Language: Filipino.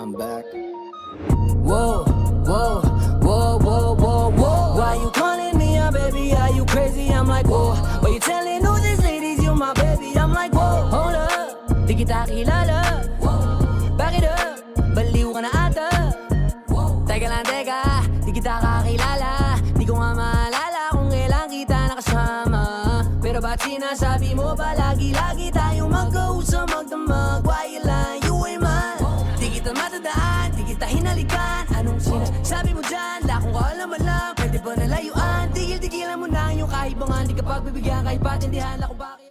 I'm back. Whoa, whoa, whoa, whoa, whoa, whoa. Why you calling me a baby? Are you crazy? I'm like, whoa. Why you telling all these ladies you my baby? I'm like, whoa. Hold up, di kita kilala. Bakit up? Baliw ka na ata. Teka lang, teka, di kita kakilala. Di ko nga maalala kung kailan kita nakasama. Pero ba't sinasabi mo ba lagi-lagi tayong magkausap, magdamag? Why you lying? You ain't mine. Di kita matadaan, di kita hinalikan. Anong sinasabi mo dyan? Lakong kaalaman lang, pwede ba nalayuan? Tigil-tigilan mo na yung kahibangan. Di ka pagbibigyan kahit patindihan. Ako bakit